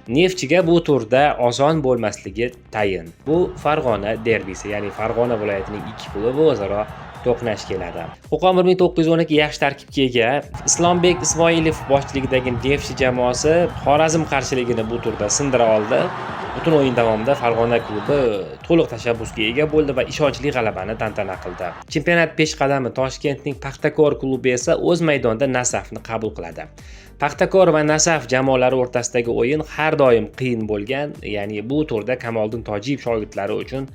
Neftchiga bu turda oson bo'lmasligi tayin. Bu Farg'ona derbisi, ya'ni Farg'ona viloyatining ikki klubi o'zaro to'qnash keladi. Qo'qon 1912 yaxshi tarkibga ega. Islombek Ismoilov boshchiligidagi Neftchi jamoasi Xorazm qarshiligini bu turda sindira oldi. Butun o'yin davomida Farg'ona klubi to'liq tashabbusga ega bo'ldi va ishonchli g'alabani tantana qildi. Chempionat peshqadami Toshkentning Paxtakor klubi esa o'z maydonida Nasafni qabul qiladi. Paxtakor va Nasaf jamoalari o'rtasidagi o'yin har doim qiyin bo'lgan, ya'ni bu turda Kamoliddin Tojiyev shogirdlari uchun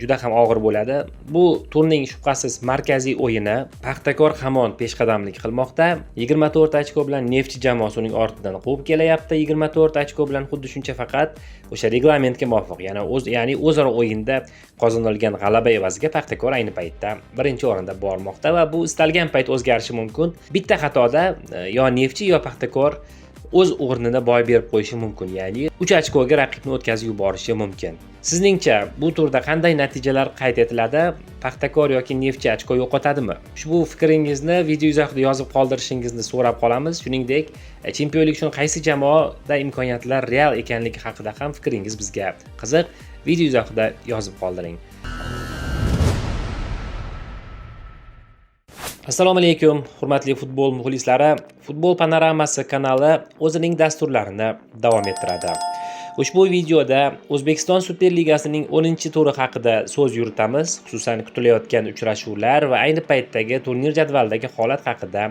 juda ham og'ir bo'ladi. Bu turning shubhasiz markaziy o'yini. Paxtakor hamon peshqadamlik qilmoqda. 24 ochko bilan Neftchi jamoasi uning ortidan quvib kelayapti. 24 ochko bilan xuddi shuncha, faqat o'sha reglamentga muvofiq, ya'ni o'zaro o'yinda qozonilgan g'alaba evaziga Paxtakor ayni paytda birinchi o'rinda bormoqda va bu istalgan payt o'zgarishi mumkin. Bitta xatoda yo Neftchi yo Paxtakor o'z o'rnini boy berib qo'yishi mumkin, ya'ni 3 ochkoga raqibni o'tkazib yuborishi mumkin. Sizningcha bu turda qanday natijalar qayd etiladi? Paxtakor yoki Neftchi ochko yo'qotadimi? Ushbu fikringizni video izohida yozib qoldirishingizni so'rab qolamiz. Shuningdek, chempionlik uchun qaysi jamoada imkoniyatlar real ekanligi haqida ham fikringiz bizga qiziq. Video izohida yozib qoldiring. Assalomu alaykum, hurmatli futbol muxlislari. Futbol panoramasi kanali o'zining dasturlarini davom ettiradi. Ushbu videoda O'zbekiston Superligasining 10-turi haqida so'z yuritamiz, xususan kutilayotgan uchrashuvlar va ayni paytdagi turnir jadvalidagi holat haqida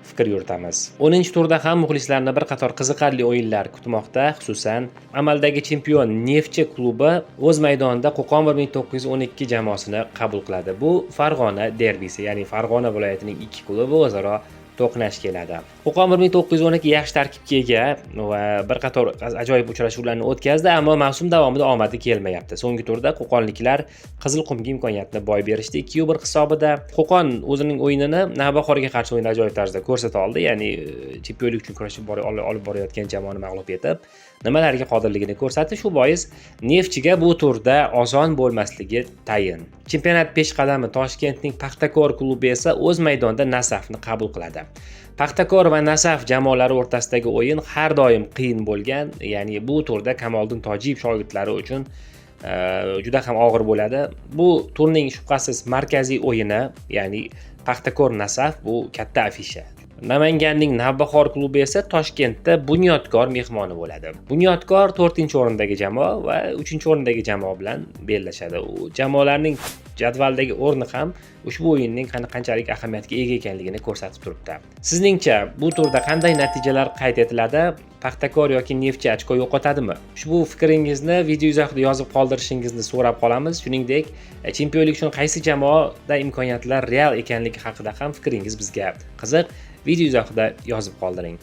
fikr yuritamiz. 10-turda ham muxlislarni bir qator qiziqarli o'yinlar kutmoqda, xususan amaldagi chempion Neftchi klubi o'z maydonida Qo'qon 1912 jamoasini qabul qiladi. Bu Farg'ona derbisi, ya'ni Farg'ona viloyatining ikki klubi o'zaro to'qnash keladi. Qo'qon 1912 yaxshi tarkibga ega va bir qator ajoyib uchrashuvlarni o'tkazdi, ammo mavsum davomida omadi kelmayapti. So'nggi turda qo'qonliklar Qizilqumga imkoniyatni boy berishdi. 2-1 hisobida Qo'qon o'zining o'yinini Navbahorga qarshi o'yinda ajoyib tarzda ko'rsata oldi, ya'ni chempionlik uchun kurashib olib borayotgan jamoani mag'lub etib, nimalarga qodirligini ko'rsatdi. Shu bois Neftchiga bu turda oson bo'lmasligi tayin. Chempionat peshqadami Toshkentning Paxtakor klubi esa o'z maydonida Nasafni qabul qiladi. Paxtakor va Nasaf jamoalari o'rtasidagi o'yin har doim qiyin bo'lgan, ya'ni bu turda Kamoliddin Tojiyev shogirdlari uchun juda ham og'ir bo'ladi. Bu turning shubhasiz markaziy o'yini, ya'ni Paxtakor Nasaf bu katta afisha. Namanganning Navbahor klubi esa Toshkentda Bunyodkor mehmoni bo'ladi. Bunyodkor 4-o'rindagi jamoa va 3-o'rindagi jamoa bilan bellashadi. U jamoalarning jadvaldagi o'rni ham ushbu o'yinning qanchalik ahamiyatga ega ekanligini ko'rsatib turibdi. Sizningcha bu turda qanday natijalar qayd etiladi? Paxtakor yoki Neftchi ochko yo'qotadimi? Ushbu fikringizni video izohida yozib qoldirishingizni so'rab qolamiz. Shuningdek, chempionlik uchun qaysi jamoada imkoniyatlar real ekanligi haqida ham fikringiz bizga qiziq. Video izohida yozib qoldiring.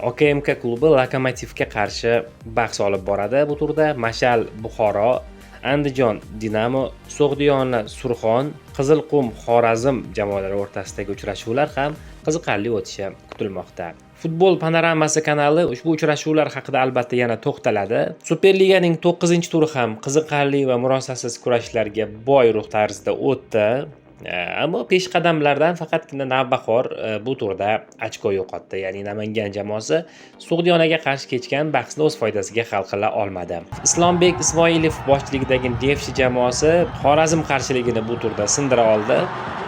OKMK klubi Lokomotivga qarshi bahs olib boradi. Bu turda Mashal Buxoro, Andijon Dinamo, So'g'diyona Surxon, Qizilqum Xorazm jamoalari o'rtasidagi uchrashuvlar ham qiziqarli o'tishi kutilmoqda. Futbol panoramasi kanali ushbu uchrashuvlar haqida albatta yana to'xtaladi. Superliganing 9-turi ham qiziqarli va murosasiz kurashlarga boy ruh tarzida o'tdi. Ammo peshqadamlardan faqatgina Navbahor bu turda ochko yo'qotdi. Ya'ni Namangan jamoasi So'g'diyonaga qarshi kechgan bahsni o'z foydasiga hal qila olmadi. Islombek Ismoilov boshchiligidagi Neftchi jamoasi Xorazm qarshiligini bu turda sindira oldi.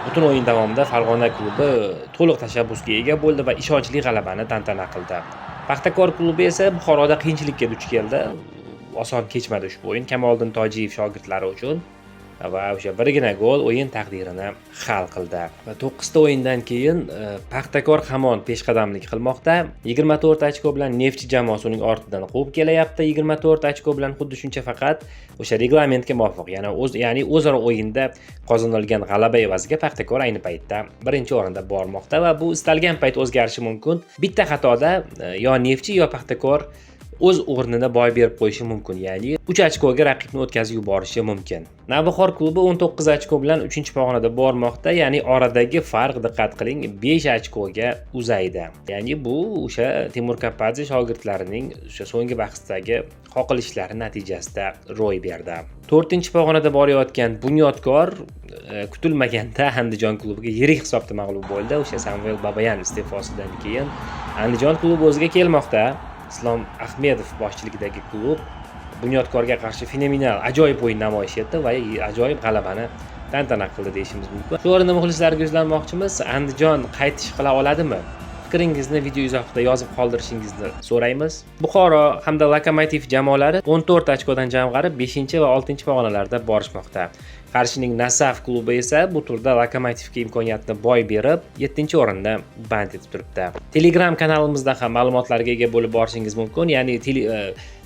Butun o'yin davomida Farg'ona klubi to'liq tashabbusga ega bo'ldi va ishonchli g'alabani tantana qildi. Paxtakor klubi esa Buxoroda qiyinchilikka duch keldi. Oson kechmadi ushbu o'yin Kamoliddin Tojiyev shogirdlari uchun. Va o'sha birgina gol o'yin taqdirini hal qildi. Va 9 ta o'yindan keyin Paxtakor hamon peshqadamlik qilmoqda. 24 ochko bilan Neftchi jamoasi uning ortidan quvib kelayapti. 24 ochko bilan xuddi shuncha, faqat o'sha reglamentga muvofiq, ya'ni o'zaro o'yinda qozonilgan g'alaba evaziga Paxtakor ayni paytda birinchi o'rinda bormoqda va bu istalgan payt o'zgarishi mumkin. Bitta xatoda yo Neftchi yo Paxtakor o'z o'rnini boy berib qo'yishi mumkin, ya'ni 3 ochkoga raqibni o'tkazib yuborishi mumkin. Navbahor klubi 19 ochko bilan 3-pog'onada bormoqda, ya'ni oradagi farq, diqqat qiling, 5 ochkoga uzaydi. Ya'ni bu o'sha Timur Kapadze shogirdlarining o'sha so'nggi bahsdagi qoqilishlari natijasida ro'y berdi. 4-pog'onada borayotgan Bunyodkor kutilmaganda Andijon klubiga yirik hisobda mag'lub bo'ldi. O'sha Samuel Babayan iste'fosidan keyin Andijon klubi o'ziga kelmoqda. Islom Ahmedov boshchiligidagi klub Bunyodkorga qarshi fenomenal ajoyib o'yin namoyish etdi va ajoyib g'alabani tantana qildi deyishimiz mumkin. Shu o'rinda muxlislarga yuzlanmoqchimiz, Andijon qaytish qila oladimi? Fikringizni video izohida yozib qoldirishingizni so'raymiz. Buxoro hamda Lokomotiv jamoalari 14 ochkodan jamg'arib 5 va 6 pog'onalarda borishmoqda. Qarshining Nasaf klubi esa bu turda Lokomotivga imkoniyatni boy berib, 7-o'rinda band etib turibdi. Telegram kanalimizda ham ma'lumotlarga ega bo'lib borishingiz mumkin. Ya'ni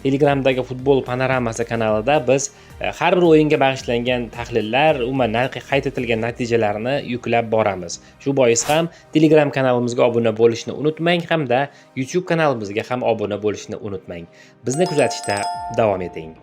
Telegramdagi futbol panoramasi kanalida biz har bir o'yinga bag'ishlangan tahlillar, umuman qayd etilgan natijalarni yuklab boramiz. Shu bois ham Telegram kanalimizga obuna bo'lishni unutmang hamda YouTube kanalimizga ham obuna bo'lishni unutmang. Bizni kuzatishda davom eting.